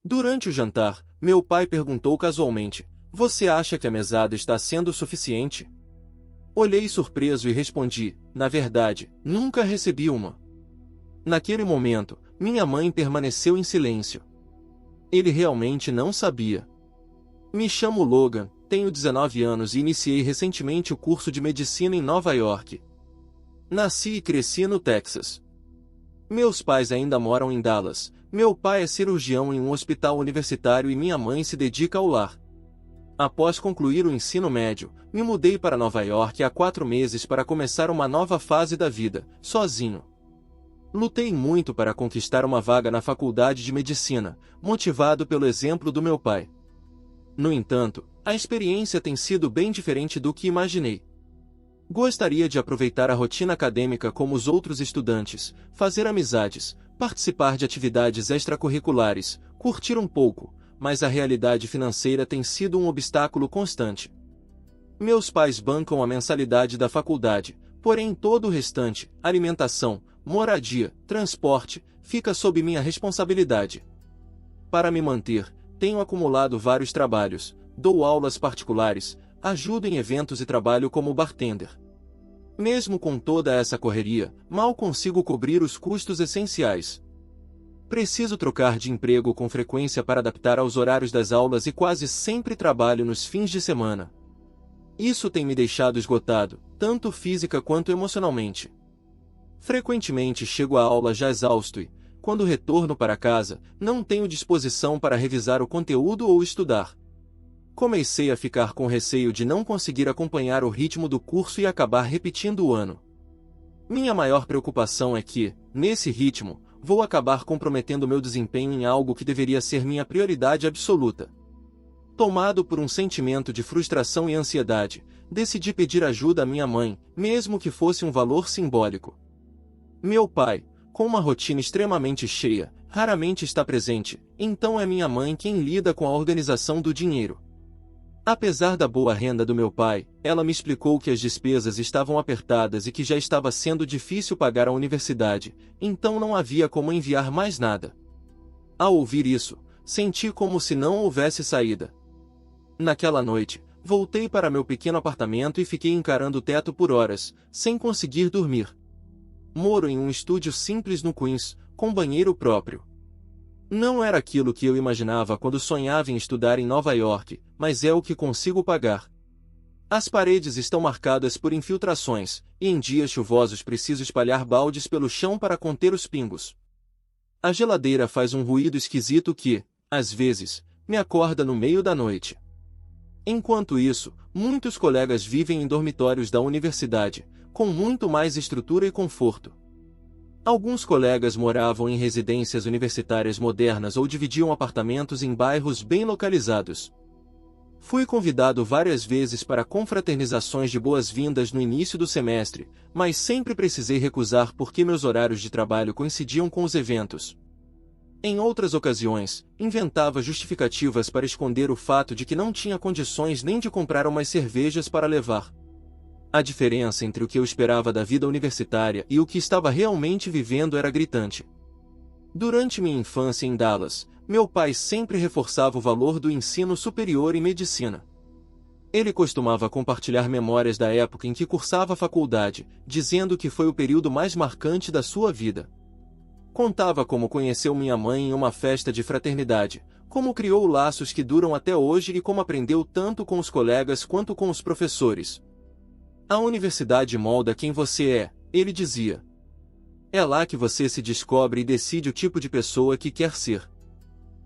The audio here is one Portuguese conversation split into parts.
Durante o jantar, meu pai perguntou casualmente: "Você acha que a mesada está sendo suficiente?" Olhei surpreso e respondi: "Na verdade, nunca recebi uma." Naquele momento, minha mãe permaneceu em silêncio. Ele realmente não sabia. Me chamo Logan, tenho 19 anos e iniciei recentemente o curso de medicina em Nova York. Nasci e cresci no Texas. Meus pais ainda moram em Dallas. Meu pai é cirurgião em um hospital universitário e minha mãe se dedica ao lar. Após concluir o ensino médio, me mudei para Nova York há 4 meses para começar uma nova fase da vida, sozinho. Lutei muito para conquistar uma vaga na faculdade de medicina, motivado pelo exemplo do meu pai. No entanto, a experiência tem sido bem diferente do que imaginei. Gostaria de aproveitar a rotina acadêmica como os outros estudantes, fazer amizades, participar de atividades extracurriculares, curtir um pouco, mas a realidade financeira tem sido um obstáculo constante. Meus pais bancam a mensalidade da faculdade, porém todo o restante, alimentação, moradia, transporte, fica sob minha responsabilidade. Para me manter, tenho acumulado vários trabalhos, dou aulas particulares, ajudo em eventos e trabalho como bartender. Mesmo com toda essa correria, mal consigo cobrir os custos essenciais. Preciso trocar de emprego com frequência para adaptar aos horários das aulas e quase sempre trabalho nos fins de semana. Isso tem me deixado esgotado, tanto física quanto emocionalmente. Frequentemente chego à aula já exausto e, quando retorno para casa, não tenho disposição para revisar o conteúdo ou estudar. Comecei a ficar com receio de não conseguir acompanhar o ritmo do curso e acabar repetindo o ano. Minha maior preocupação é que, nesse ritmo, vou acabar comprometendo meu desempenho em algo que deveria ser minha prioridade absoluta. Tomado por um sentimento de frustração e ansiedade, decidi pedir ajuda à minha mãe, mesmo que fosse um valor simbólico. Meu pai, com uma rotina extremamente cheia, raramente está presente, então é minha mãe quem lida com a organização do dinheiro. Apesar da boa renda do meu pai, ela me explicou que as despesas estavam apertadas e que já estava sendo difícil pagar a universidade, então não havia como enviar mais nada. Ao ouvir isso, senti como se não houvesse saída. Naquela noite, voltei para meu pequeno apartamento e fiquei encarando o teto por horas, sem conseguir dormir. Moro em um estúdio simples no Queens, com banheiro próprio. Não era aquilo que eu imaginava quando sonhava em estudar em Nova York, mas é o que consigo pagar. As paredes estão marcadas por infiltrações, e em dias chuvosos preciso espalhar baldes pelo chão para conter os pingos. A geladeira faz um ruído esquisito que, às vezes, me acorda no meio da noite. Enquanto isso, muitos colegas vivem em dormitórios da universidade, com muito mais estrutura e conforto. Alguns colegas moravam em residências universitárias modernas ou dividiam apartamentos em bairros bem localizados. Fui convidado várias vezes para confraternizações de boas-vindas no início do semestre, mas sempre precisei recusar porque meus horários de trabalho coincidiam com os eventos. Em outras ocasiões, inventava justificativas para esconder o fato de que não tinha condições nem de comprar umas cervejas para levar. A diferença entre o que eu esperava da vida universitária e o que estava realmente vivendo era gritante. Durante minha infância em Dallas, meu pai sempre reforçava o valor do ensino superior em medicina. Ele costumava compartilhar memórias da época em que cursava a faculdade, dizendo que foi o período mais marcante da sua vida. Contava como conheceu minha mãe em uma festa de fraternidade, como criou laços que duram até hoje e como aprendeu tanto com os colegas quanto com os professores. A universidade molda quem você é, ele dizia. É lá que você se descobre e decide o tipo de pessoa que quer ser.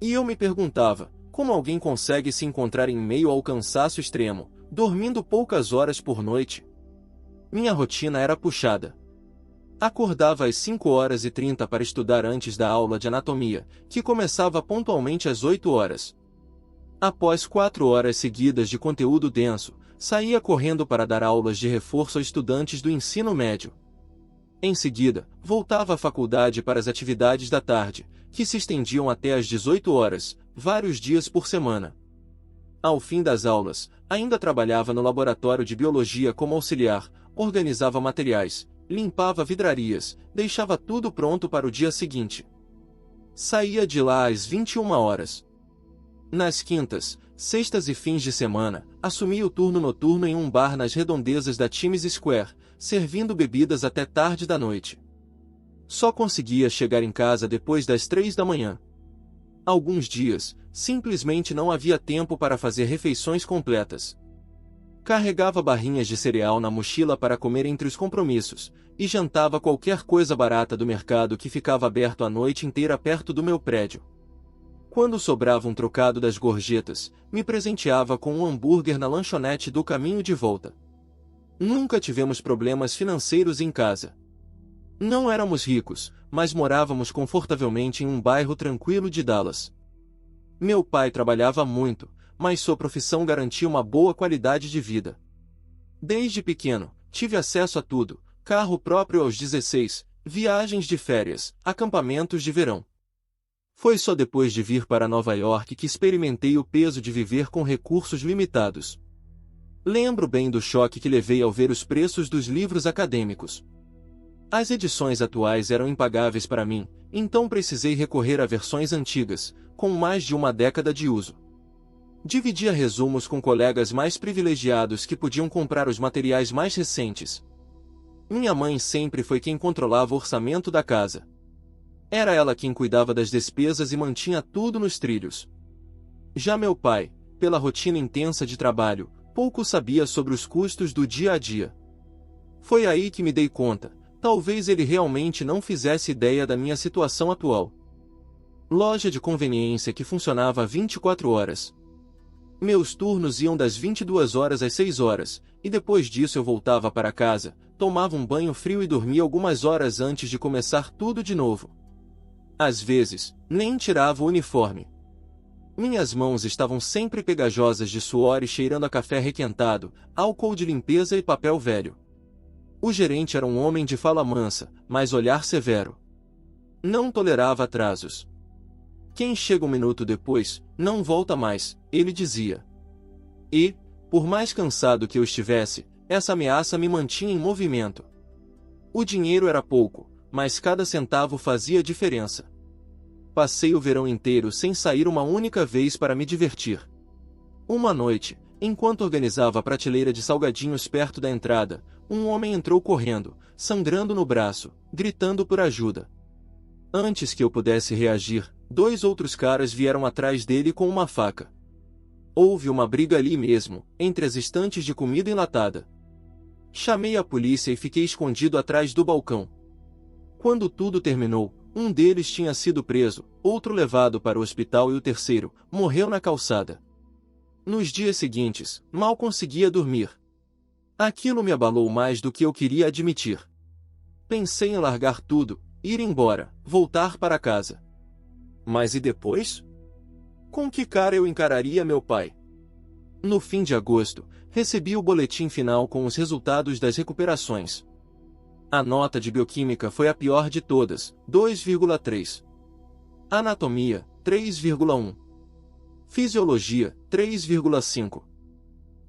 E eu me perguntava, como alguém consegue se encontrar em meio ao cansaço extremo, dormindo poucas horas por noite? Minha rotina era puxada. Acordava às 5h30 para estudar antes da aula de anatomia, que começava pontualmente às 8 horas. Após 4 horas seguidas de conteúdo denso, saía correndo para dar aulas de reforço a estudantes do ensino médio. Em seguida, voltava à faculdade para as atividades da tarde, que se estendiam até às 18 horas, vários dias por semana. Ao fim das aulas, ainda trabalhava no laboratório de biologia como auxiliar, organizava materiais, limpava vidrarias, deixava tudo pronto para o dia seguinte. Saía de lá às 21 horas. Nas quintas, sextas e fins de semana, assumia o turno noturno em um bar nas redondezas da Times Square, servindo bebidas até tarde da noite. Só conseguia chegar em casa depois das 3 da manhã. Alguns dias, simplesmente não havia tempo para fazer refeições completas. Carregava barrinhas de cereal na mochila para comer entre os compromissos, e jantava qualquer coisa barata do mercado que ficava aberto a noite inteira perto do meu prédio. Quando sobrava um trocado das gorjetas, me presenteava com um hambúrguer na lanchonete do caminho de volta. Nunca tivemos problemas financeiros em casa. Não éramos ricos, mas morávamos confortavelmente em um bairro tranquilo de Dallas. Meu pai trabalhava muito, mas sua profissão garantia uma boa qualidade de vida. Desde pequeno, tive acesso a tudo: carro próprio aos 16, viagens de férias, acampamentos de verão. Foi só depois de vir para Nova York que experimentei o peso de viver com recursos limitados. Lembro bem do choque que levei ao ver os preços dos livros acadêmicos. As edições atuais eram impagáveis para mim, então precisei recorrer a versões antigas, com mais de uma década de uso. Dividia resumos com colegas mais privilegiados que podiam comprar os materiais mais recentes. Minha mãe sempre foi quem controlava o orçamento da casa. Era ela quem cuidava das despesas e mantinha tudo nos trilhos. Já meu pai, pela rotina intensa de trabalho, pouco sabia sobre os custos do dia a dia. Foi aí que me dei conta: talvez ele realmente não fizesse ideia da minha situação atual. Loja de conveniência que funcionava 24 horas. Meus turnos iam das 22 horas às 6 horas, e depois disso eu voltava para casa, tomava um banho frio e dormia algumas horas antes de começar tudo de novo. Às vezes, nem tirava o uniforme. Minhas mãos estavam sempre pegajosas de suor e cheirando a café requentado, álcool de limpeza e papel velho. O gerente era um homem de fala mansa, mas olhar severo. Não tolerava atrasos. Quem chega um minuto depois, não volta mais, ele dizia. E, por mais cansado que eu estivesse, essa ameaça me mantinha em movimento. O dinheiro era pouco, mas cada centavo fazia diferença. Passei o verão inteiro sem sair uma única vez para me divertir. Uma noite, enquanto organizava a prateleira de salgadinhos perto da entrada, um homem entrou correndo, sangrando no braço, gritando por ajuda. Antes que eu pudesse reagir, 2 outros caras vieram atrás dele com uma faca. Houve uma briga ali mesmo, entre as estantes de comida enlatada. Chamei a polícia e fiquei escondido atrás do balcão. Quando tudo terminou, um deles tinha sido preso, outro levado para o hospital e o terceiro morreu na calçada. Nos dias seguintes, mal conseguia dormir. Aquilo me abalou mais do que eu queria admitir. Pensei em largar tudo, ir embora, voltar para casa. Mas e depois? Com que cara eu encararia meu pai? No fim de agosto, recebi o boletim final com os resultados das recuperações. A nota de bioquímica foi a pior de todas, 2,3. Anatomia, 3,1. Fisiologia, 3,5.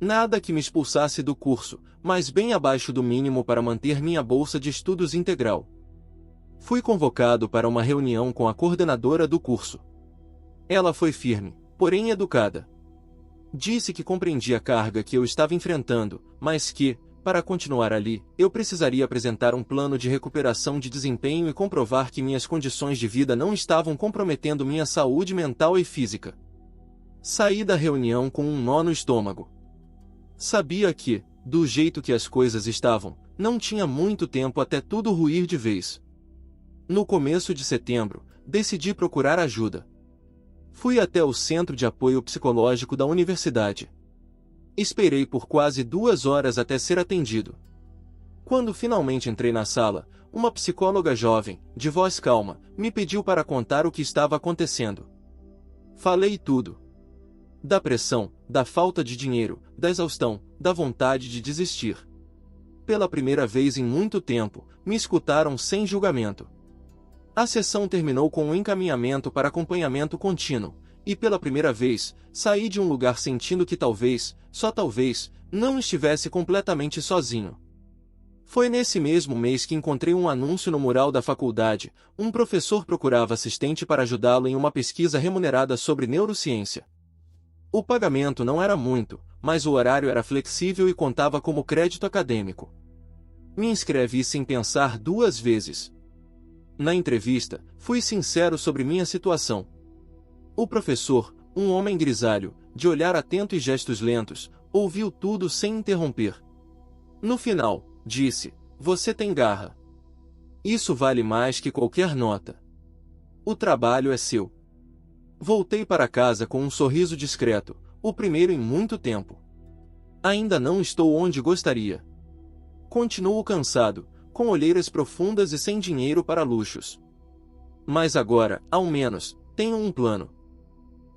Nada que me expulsasse do curso, mas bem abaixo do mínimo para manter minha bolsa de estudos integral. Fui convocado para uma reunião com a coordenadora do curso. Ela foi firme, porém educada. Disse que compreendia a carga que eu estava enfrentando, mas que, para continuar ali, eu precisaria apresentar um plano de recuperação de desempenho e comprovar que minhas condições de vida não estavam comprometendo minha saúde mental e física. Saí da reunião com um nó no estômago. Sabia que, do jeito que as coisas estavam, não tinha muito tempo até tudo ruir de vez. No começo de setembro, decidi procurar ajuda. Fui até o Centro de Apoio Psicológico da universidade. Esperei por quase 2 horas até ser atendido. Quando finalmente entrei na sala, uma psicóloga jovem, de voz calma, me pediu para contar o que estava acontecendo. Falei tudo. Da pressão, da falta de dinheiro, da exaustão, da vontade de desistir. Pela primeira vez em muito tempo, me escutaram sem julgamento. A sessão terminou com um encaminhamento para acompanhamento contínuo, e pela primeira vez, saí de um lugar sentindo que talvez, só talvez, não estivesse completamente sozinho. Foi nesse mesmo mês que encontrei um anúncio no mural da faculdade. Um professor procurava assistente para ajudá-lo em uma pesquisa remunerada sobre neurociência. O pagamento não era muito, mas o horário era flexível e contava como crédito acadêmico. Me inscrevi sem pensar duas vezes. Na entrevista, fui sincero sobre minha situação. O professor, um homem grisalho, de olhar atento e gestos lentos, ouviu tudo sem interromper. No final, disse: "Você tem garra. Isso vale mais que qualquer nota. O trabalho é seu." Voltei para casa com um sorriso discreto, o primeiro em muito tempo. Ainda não estou onde gostaria. Continuo cansado, com olheiras profundas e sem dinheiro para luxos. Mas agora, ao menos, tenho um plano.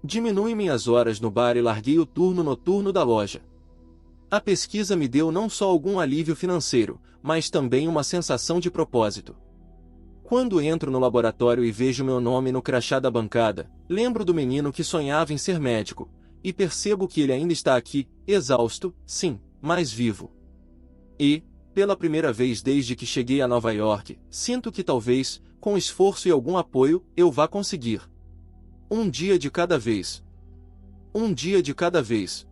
Diminui minhas horas no bar e larguei o turno noturno da loja. A pesquisa me deu não só algum alívio financeiro, mas também uma sensação de propósito. Quando entro no laboratório e vejo meu nome no crachá da bancada, lembro do menino que sonhava em ser médico, e percebo que ele ainda está aqui, exausto, sim, mas vivo. E, pela primeira vez desde que cheguei a Nova York, sinto que talvez, com esforço e algum apoio, eu vá conseguir. Um dia de cada vez. Um dia de cada vez.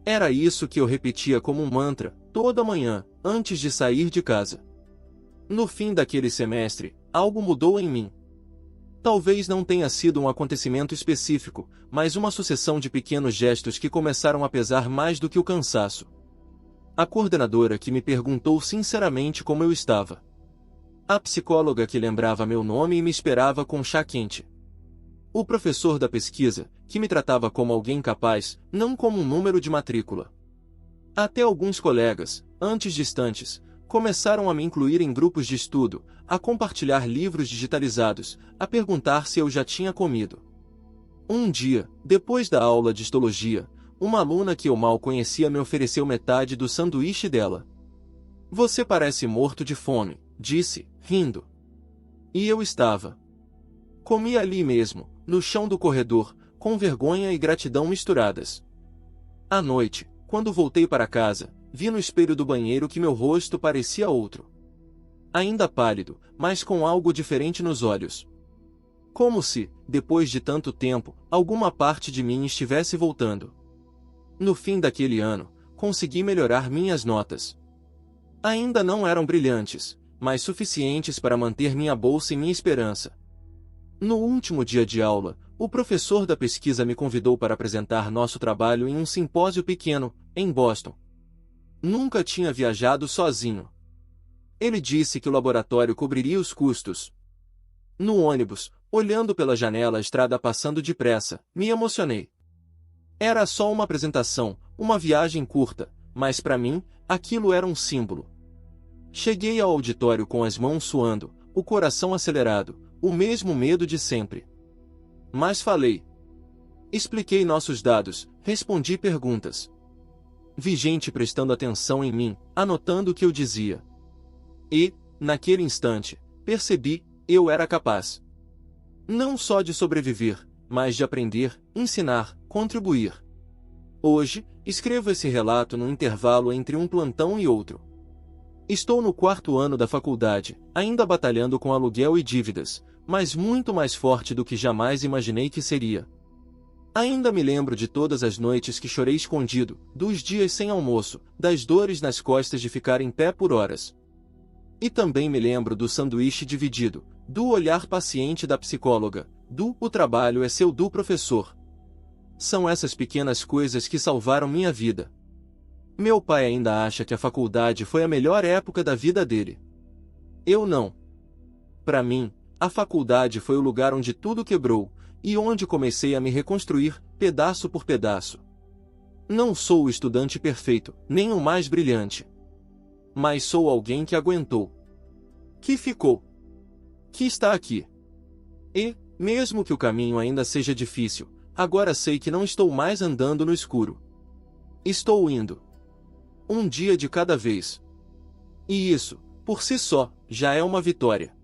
Era isso que eu repetia como um mantra, toda manhã, antes de sair de casa. No fim daquele semestre, algo mudou em mim. Talvez não tenha sido um acontecimento específico, mas uma sucessão de pequenos gestos que começaram a pesar mais do que o cansaço. A coordenadora que me perguntou sinceramente como eu estava. A psicóloga que lembrava meu nome e me esperava com chá quente. O professor da pesquisa, que me tratava como alguém capaz, não como um número de matrícula. Até alguns colegas, antes distantes, começaram a me incluir em grupos de estudo, a compartilhar livros digitalizados, a perguntar se eu já tinha comido. Um dia, depois da aula de histologia, uma aluna que eu mal conhecia me ofereceu metade do sanduíche dela. "Você parece morto de fome", disse, rindo. E eu estava. Comi ali mesmo, no chão do corredor, com vergonha e gratidão misturadas. À noite, quando voltei para casa, vi no espelho do banheiro que meu rosto parecia outro. Ainda pálido, mas com algo diferente nos olhos. Como se, depois de tanto tempo, alguma parte de mim estivesse voltando. No fim daquele ano, consegui melhorar minhas notas. Ainda não eram brilhantes, mas suficientes para manter minha bolsa e minha esperança. No último dia de aula, o professor da pesquisa me convidou para apresentar nosso trabalho em um simpósio pequeno, em Boston. Nunca tinha viajado sozinho. Ele disse que o laboratório cobriria os custos. No ônibus, olhando pela janela a estrada passando depressa, me emocionei. Era só uma apresentação, uma viagem curta, mas para mim, aquilo era um símbolo. Cheguei ao auditório com as mãos suando, o coração acelerado, o mesmo medo de sempre. Mas falei. Expliquei nossos dados, respondi perguntas. Vi gente prestando atenção em mim, anotando o que eu dizia. E, naquele instante, percebi, eu era capaz. Não só de sobreviver, mas de aprender, ensinar, contribuir. Hoje, escrevo esse relato no intervalo entre um plantão e outro. Estou no 4º ano da faculdade, ainda batalhando com aluguel e dívidas, mas muito mais forte do que jamais imaginei que seria. Ainda me lembro de todas as noites que chorei escondido, dos dias sem almoço, das dores nas costas de ficar em pé por horas. E também me lembro do sanduíche dividido, do olhar paciente da psicóloga, do "o trabalho é seu" do professor. São essas pequenas coisas que salvaram minha vida. Meu pai ainda acha que a faculdade foi a melhor época da vida dele. Eu não. Para mim, a faculdade foi o lugar onde tudo quebrou, e onde comecei a me reconstruir, pedaço por pedaço. Não sou o estudante perfeito, nem o mais brilhante. Mas sou alguém que aguentou. Que ficou. Que está aqui. E, mesmo que o caminho ainda seja difícil, agora sei que não estou mais andando no escuro. Estou indo. Um dia de cada vez. E isso, por si só, já é uma vitória.